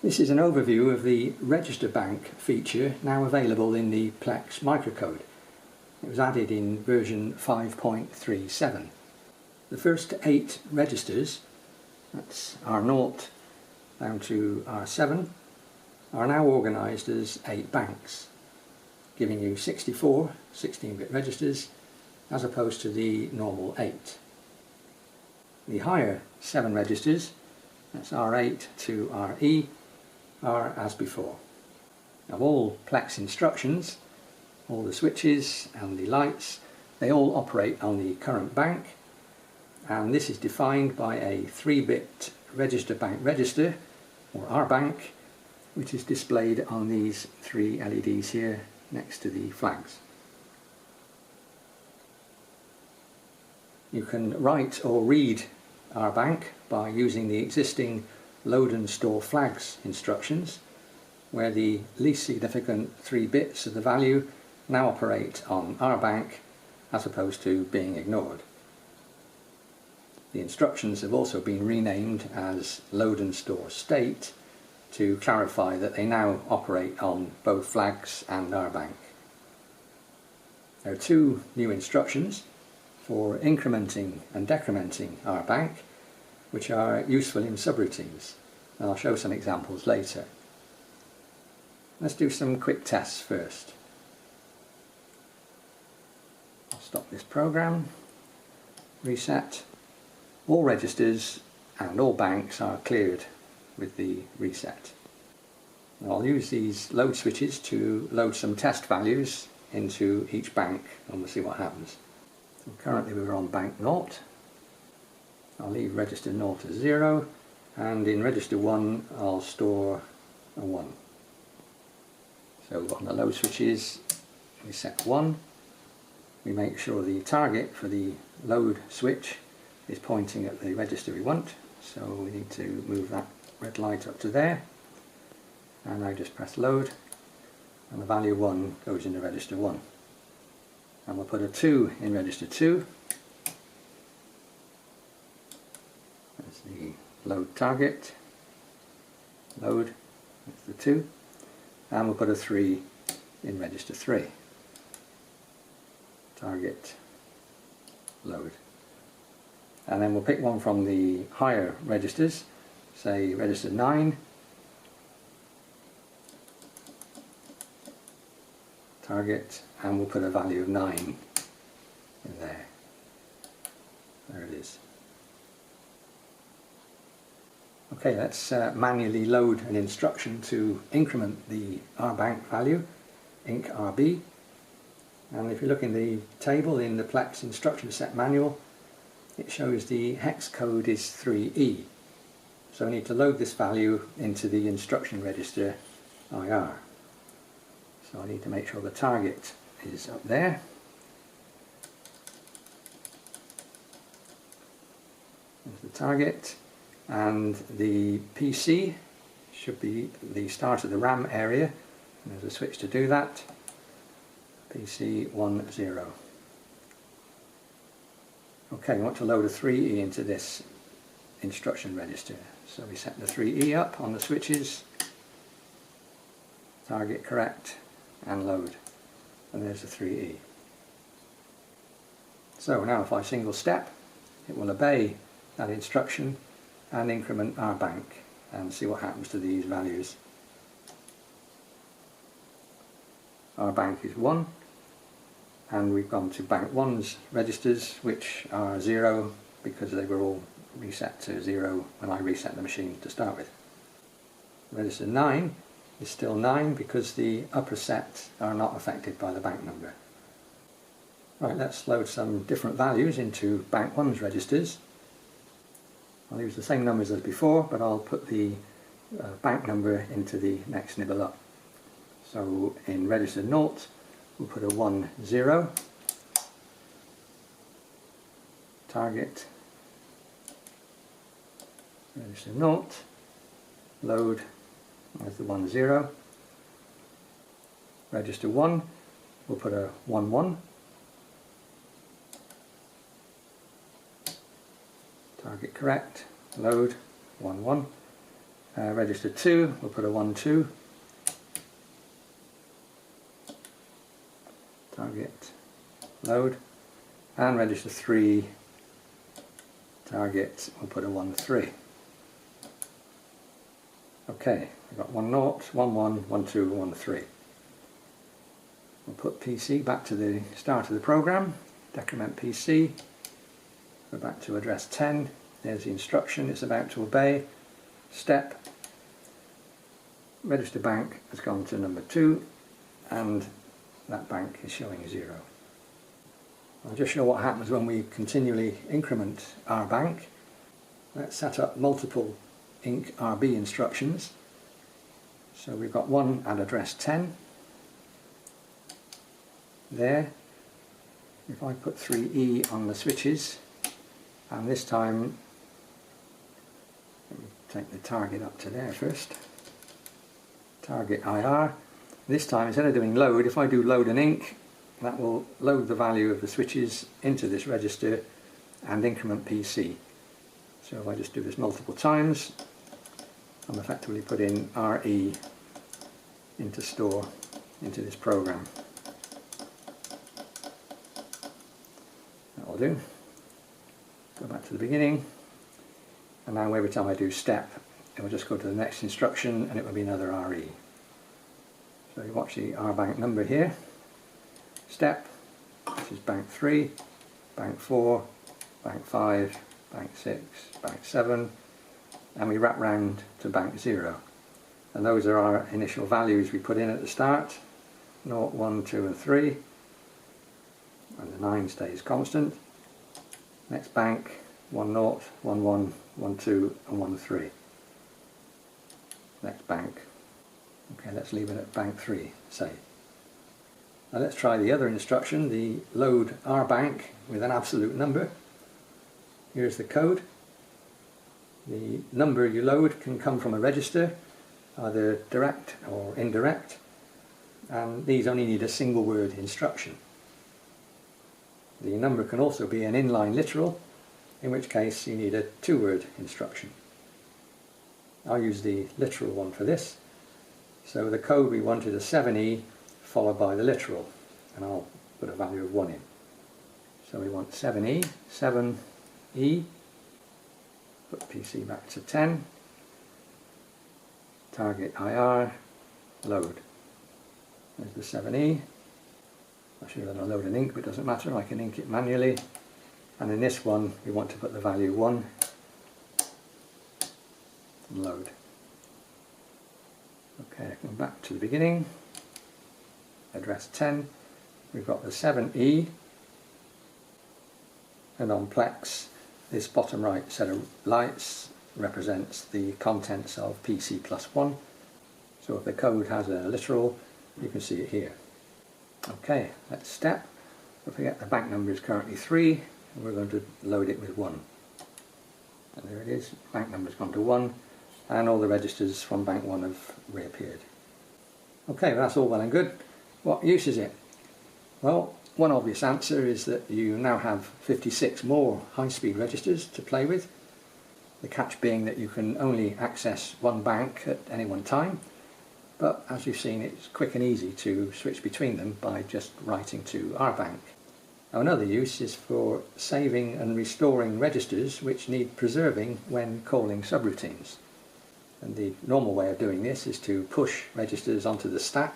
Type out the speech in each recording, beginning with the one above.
This is an overview of the Register Bank feature now available in the Plex microcode. It was added in version 5.37. The first 8 registers, that's R0 down to R7, are now organised as 8 banks, giving you 64 16-bit registers as opposed to the normal 8. The higher 7 registers, that's R8 to RE, are as before. Now all Plex instructions, all the switches and the lights, they all operate on the current bank, and this is defined by a 3-bit register bank register, or RBank, which is displayed on these 3 LEDs here next to the flags. You can write or read RBank by using the existing load and store flags instructions, where the least significant 3 bits of the value now operate on RBank as opposed to being ignored. The instructions have also been renamed as load and store state to clarify that they now operate on both flags and RBank. There are 2 new instructions for incrementing and decrementing RBank, which are useful in subroutines, and I'll show some examples later. Let's do some quick tests first. I'll stop this program, reset. All registers and all banks are cleared with the reset. And I'll use these load switches to load some test values into each bank, and we'll see what happens. So currently we're on bank 0. I'll leave register 0 as 0, and in register 1 I'll store a 1. So on the load switches we set 1. We make sure the target for the load switch is pointing at the register we want, so we need to move that red light up to there, and I just press load and the value 1 goes into register 1. And we'll put a 2 in register 2. That's the load target, load, that's the 2, and we'll put a 3 in register 3, target, load. And then we'll pick one from the higher registers, say register 9, target, and we'll put a value of 9 in there. There it is. Okay, let's manually load an instruction to increment the RBank value, inc RB. And if you look in the table in the Plex instruction set manual, it shows the hex code is 3E. So we need to load this value into the instruction register IR. So I need to make sure the target is up there. There's the target, and the PC should be the start of the RAM area, and there's a switch to do that. PC 10. Okay, we want to load a 3E into this instruction register. So we set the 3E up on the switches, target correct, and load. And there's the 3E. So now if I single step, it will obey that instruction and increment RBank and see what happens to these values. RBank is 1. And we've gone to bank 1's registers, which are 0 because they were all reset to 0 when I reset the machine to start with. Register 9 is still 9 because the upper sets are not affected by the bank number. Right, let's load some different values into bank 1's registers. I'll use the same numbers as before, but I'll put the bank number into the next nibble up. So in register 0, we'll put a 1, 0, target, register 0, load, there's the 1, 0, register 1, we'll put a 1, 1, target correct, load, 1, 1, Register 2, we'll put a 1, 2. Target, load. And register 3, target, we'll put a 1, 3. Okay, we've got 1, 0, 1, 1, 1, 2, 1, 3. We'll put PC back to the start of the program, decrement PC, go back to address 10, there's the instruction it's about to obey, step, register bank has gone to number 2, and that bank is showing 0. I'll just show what happens when we continually increment our bank. Let's set up multiple inc RB instructions. So we've got one at address 10. There. If I put 3E on the switches, and this time, let me take the target up to there first. Target IR. This time, instead of doing load, if I do load and inc, that will load the value of the switches into this register and increment PC. So if I just do this multiple times, I'm effectively putting RE into store into this program. That'll do. Go back to the beginning, and now every time I do step, it will just go to the next instruction and it will be another RE. So you watch the R bank number here. Step, this is bank 3, bank 4, bank 5, bank 6, bank 7, and we wrap round to bank 0. And those are our initial values we put in at the start, 0, 1, 2 and 3, and the 9 stays constant. Next bank, 1, 0, 1, 1, 1, 2 and 1, 3. Next bank. Okay, let's leave it at bank 3, say. Now let's try the other instruction, the load R bank with an absolute number. Here's the code. The number you load can come from a register, either direct or indirect, and these only need a single word instruction. The number can also be an inline literal, in which case you need a 2-word instruction. I'll use the literal one for this. So the code we wanted a 7E followed by the literal, and I'll put a value of 1 in. So we want 7E, 7E, put PC back to 10, target IR, load. There's the 7E. I should have done a load and inc, but it doesn't matter, I can inc it manually. And in this one we want to put the value 1 and load. Okay, come back to the beginning. Address 10, we've got the 7E, and on Plex this bottom right set of lights represents the contents of PC plus 1. So if the code has a literal, you can see it here. Okay, let's step. Don't forget the bank number is currently 3, and we're going to load it with 1. And there it is, bank number's gone to 1, and all the registers from bank 1 have reappeared. Okay, well, that's all well and good. What use is it? Well, one obvious answer is that you now have 56 more high-speed registers to play with. The catch being that you can only access one bank at any one time, but as you've seen, it's quick and easy to switch between them by just writing to our bank. Now, another use is for saving and restoring registers which need preserving when calling subroutines. And the normal way of doing this is to push registers onto the stack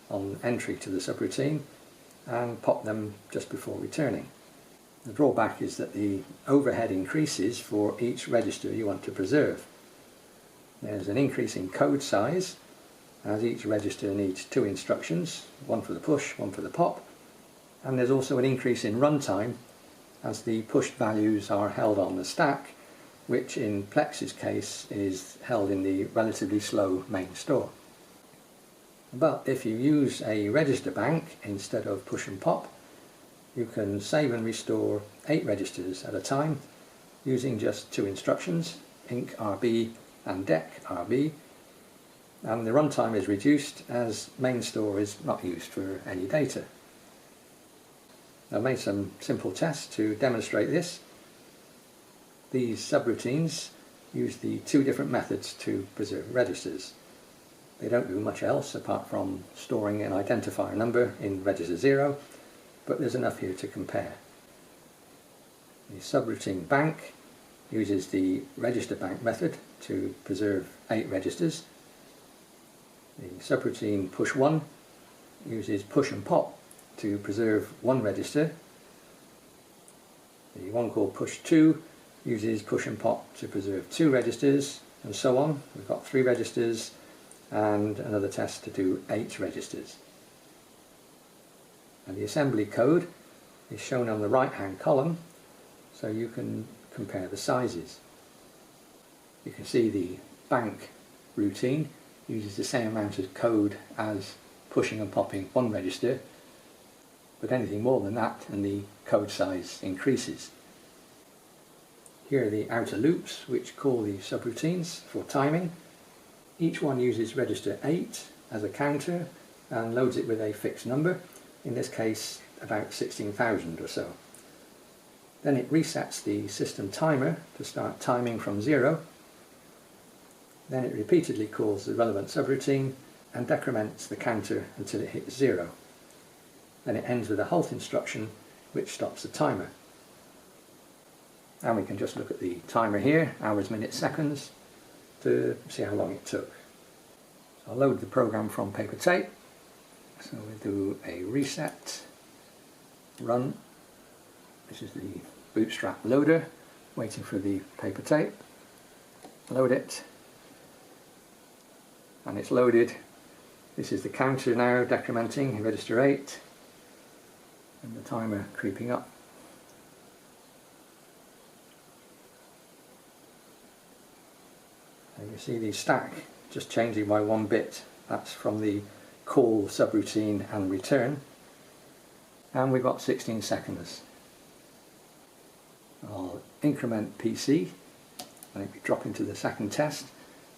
on entry to the subroutine and pop them just before returning. The drawback is that the overhead increases for each register you want to preserve. There's an increase in code size as each register needs 2 instructions, one for the push, one for the pop, and there's also an increase in runtime as the pushed values are held on the stack, which in Plex's case is held in the relatively slow main store. But if you use a register bank instead of push and pop, you can save and restore 8 registers at a time using just 2 instructions, inc RB and dec RB, and the runtime is reduced as main store is not used for any data. I've made some simple tests to demonstrate this. These subroutines use the two different methods to preserve registers. They don't do much else apart from storing an identifier number in register 0, but there's enough here to compare. The subroutine bank uses the register bank method to preserve 8 registers. The subroutine push 1 uses push and pop to preserve 1 register. The one called push 2 uses push and pop to preserve 2 registers, and so on. We've got 3 registers and another test to do 8 registers. And the assembly code is shown on the right hand column, so you can compare the sizes. You can see the bank routine uses the same amount of code as pushing and popping 1 register, but anything more than that and the code size increases. Here are the outer loops which call the subroutines for timing. Each one uses register 8 as a counter and loads it with a fixed number, in this case about 16,000 or so. Then it resets the system timer to start timing from 0. Then it repeatedly calls the relevant subroutine and decrements the counter until it hits 0. Then it ends with a halt instruction which stops the timer. And we can just look at the timer here, hours, minutes, seconds, to see how long it took. So I'll load the program from paper tape. So we'll do a reset, run. This is the Bootstrap loader, waiting for the paper tape. Load it, and it's loaded. This is the counter now decrementing, register 8, and the timer creeping up. And you see the stack just changing by 1 bit. That's from the call, subroutine and return. And we've got 16 seconds. I'll increment PC and it will drop into the second test,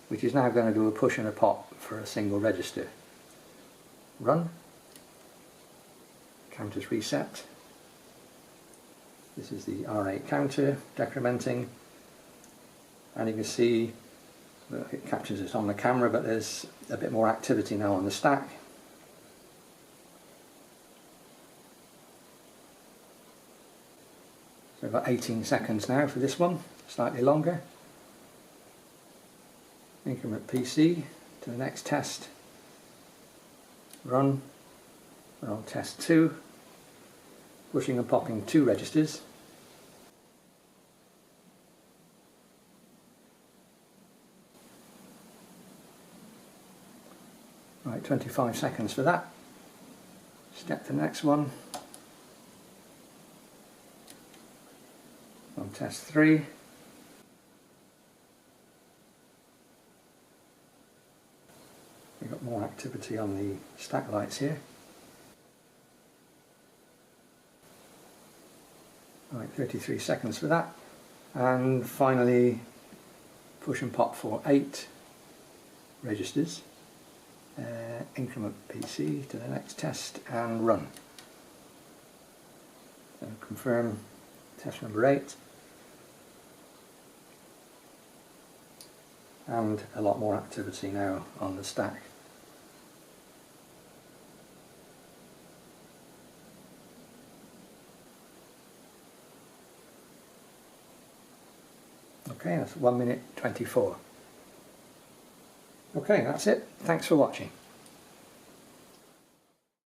which is now going to do a push and a pop for a single register. Run. Counter's reset. This is the R8 counter decrementing, and you can see it captures it on the camera, but there's a bit more activity now on the stack. So we've got 18 seconds now for this one, slightly longer. Increment PC to the next test. Run. We're on test 2. Pushing and popping 2 registers. Right, 25 seconds for that. Step to the next one. On test 3. We've got more activity on the stack lights here. Right, 33 seconds for that. And finally, push and pop for 8 registers. Increment PC to the next test and run. So confirm test number 8. And a lot more activity now on the stack. Okay, that's 1 minute 24. Okay, that's it. Thanks for watching.